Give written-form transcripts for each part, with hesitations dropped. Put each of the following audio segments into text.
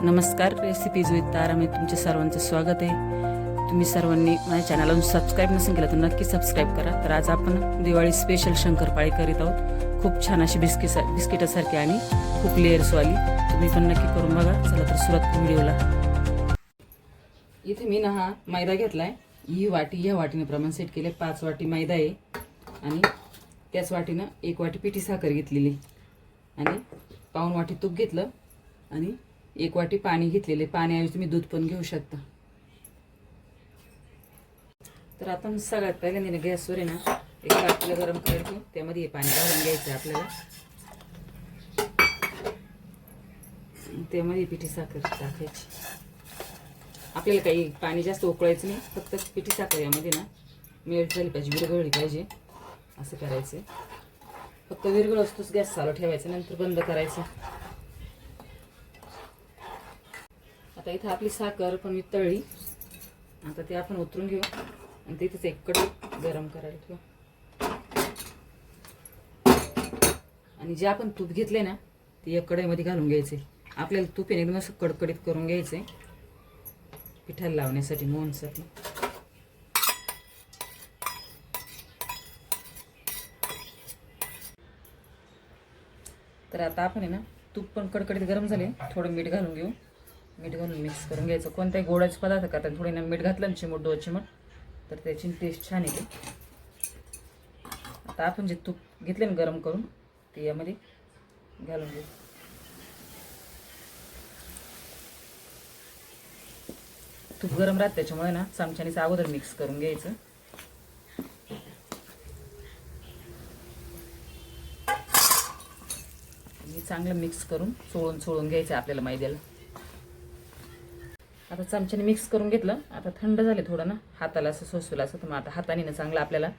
नमस्कार, recipes with तारामध्ये तुमचे सर्वांचे स्वागत आहे. तुम्ही सर्वांनी माझ्या चॅनलला सबस्क्राईब नसेल केलं तर नक्की सबस्क्राईब करा. तर आज आपण दिवाळी स्पेशल शंकरपाळी करीत आहोत. खूप छान अशी बिस्किटासारखी आणि खूप लेअर्सवाली. तुम्ही पण नक्की करून बघा. चला तर सुरुवात व्हिडिओला. इथे मी हा मैदा घेतलाय. ही वाटी या वाटीने प्रमाण सेट केले. 5 वाटी मैदा आहे आणि त्याच वाटीनं 1 वाटी पिठी साखर घेतलेली आणि पाऊण वाटी तूप घेतलं आणि 1 वाटी पाणी घेतलेले. पाण्याऐवजी तुम्ही दूध पण घेऊ शकता. तर आपण सगळ्यात पहिल्यांदा गॅसवर आहे ना एक पातेलं गरम करायचं. त्यामध्ये हे पाणी घालून घ्यायचं आपल्याला. त्यामध्ये पिठी साखर टाकायची. आपल्याला काही पाणी जास्त उकळायचं नाही, फक्त पिठी साखर यामध्ये ना मेल्ट झाली पाहिजे, विरघळली पाहिजे. असं करायचं. फक्त विरघळ असतोच गॅस चालू ठेवायचा, नंतर बंद करायचं. आता इथं आपली साखर पण वितळली. आता ते आपण उतरून घेऊ आणि तिथेच एक कढई गरम करायला ठेवू. आणि जे आपण तूप घेतले ना ते एक कढईमध्ये घालून घ्यायचे. आपल्याला तूप एकदम असं कडकडीत करून घ्यायचे पिठाला लावण्यासाठी, मोहनसाठी. तर आता आपण आहे ना तूप पण कडकडीत गरम झाले. थोडं मीठ घालून घेऊ. मीठ घालून मिक्स करून घ्यायचं. कोणत्याही गोडाचे पदार्थ करताना थोडी ना मीठ घातलं ना, चिमूट 2 चिमूट, तर त्याची टेस्ट छान येते. आता आपण जे तूप घेतले ना गरम करून ते यामध्ये घालून घेऊ. तूप गरम राहत त्याच्यामुळे ना चमच्याने अगोदर मिक्स करून घ्यायचं. चांगलं मिक्स करून चोळून घ्यायचं आपल्याला मैद्याला. आता चमच्याने मिक्स करून घेतलं. आता थंड झाले थोडं ना, हाताला असं सोसलं असं, तर मग आता हाताने ना चांगलं आपल्याला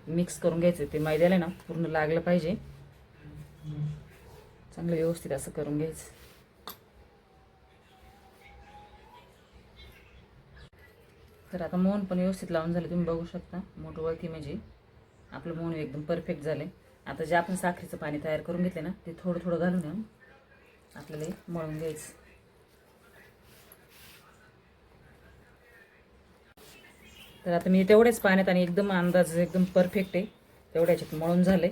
मिक्स करून घ्यायचं. ते मैद्याला ना पूर्ण लागलं पाहिजे. चांगलं व्यवस्थित असं करून घ्यायचं. तर आता मोहन पण व्यवस्थित लावून झाले. तुम्ही बघू शकता मोठवळती म्हणजे आपलं मोहन एकदम परफेक्ट झाले. आता जे आपण साखरेचं पाणी तयार करून घेतले ना ते थोडं थोडं घालून येऊन आपल्याला मळून घ्यायचं. तर आता मी तेवढेच पाण्यात आणि एकदम अंदाज एकदम परफेक्ट आहे तेवढ्याच्यात मळून झाले.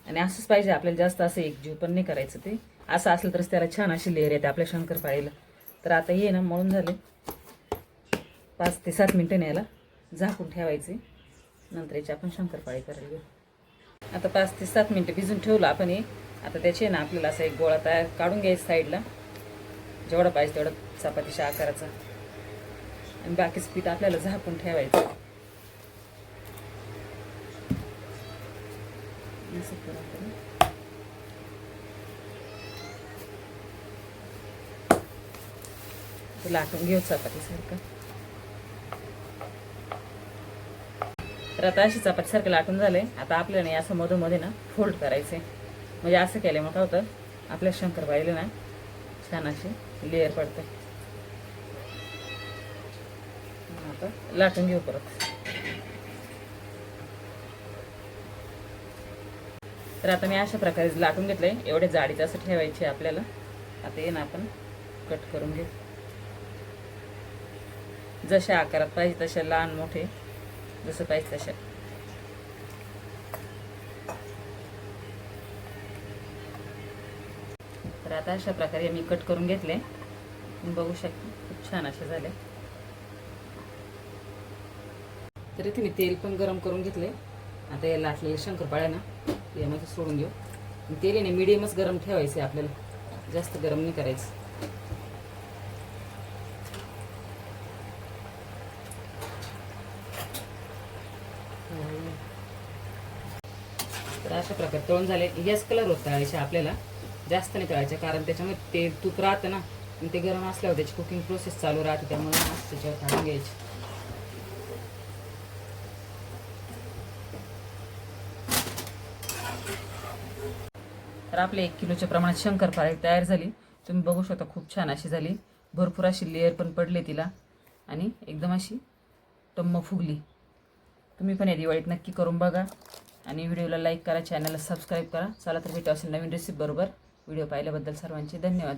आणि असंच पाहिजे आपल्याला, जास्त असं एकजीव पण नाही करायचं. ते असं असलं तरच त्याला छान अशी लेअर येते आपल्या शंकरपाळीला. तर आता हे ना मळून झाले. 5 ते 7 मिनिटं याला झाकून ठेवायचे. नंतर याची आपण शंकरपाळी करायला घेऊ. आता 5 ते 7 मिनिटं भिजून ठेवलं आपण हे. आता त्याचे ना आपल्याला असा एक गोळा तयार काढून घ्यायचा साईडला, जेवढा पाहिजे तेवढा चपातीच्या आकाराचा. आणि बाकीचं पीठ आपल्याला झाकून ठेवायचं. लाटून घेऊ चपातीसारखं. तर आता अशी चपातीसारखं लाटून झाले. आता आपल्याला नाही असं मधोमध्ये ना फोल्ड करायचे. म्हणजे असं केल्यामुळे काय होतं, आपल्या शंकरपाळीला ना छान अशी लेअर पडते. आता लाटून घेऊ परत. तर आता मी अशा प्रकारे लाटून घेतले. एवढे जाडीचं असं ठेवायचे आपल्याला. आता ये ना आपण कट करून घेऊ. जशा आकारात पाहिजे तशा, लहान मोठे जसं पाहिजे तशा. तर आता अशा प्रकारे मी कट करून घेतले. तुम्ही बघू शकता खूप छान असे झाले. तर इथे मी तेल पण गरम करून घेतले. आता या लाटलेल्या शंकरपाळ्या ना यामध्ये सोडून घेऊ. तेल आहे ना मिडियमच गरम ठेवायचे आपल्याला, जास्त गरम नाही करायचं. तर अशा प्रकारे तळून झाले. याच कलर होत तळायचे आपल्याला, जास्त नाही तळायचे, कारण त्याच्यामध्ये तेल तूप राहतं ना आणि ते गरम असल्यावर त्याची कुकिंग प्रोसेस चालू राहते. त्यामुळे त्याच्यावर काढून घ्यायची. तर आपले 1 किलोच्या प्रमाणात शंकरपाळी तयार झाली. तुम्ही बघू शकता खूप छान अशी झाली. भरपूर अशी लेअर पण पडले तिला आणि एकदम अशी टम्म फुगली. तुम्ही पण या दिवाळीत नक्की करून बघा आणि व्हिडिओला लाईक करा, चॅनलला सबस्क्राईब करा. चला तर भेटू असेल नवीन रेसिपी बरोबर. व्हिडिओ पाहिल्याबद्दल सर्वांचे धन्यवाद.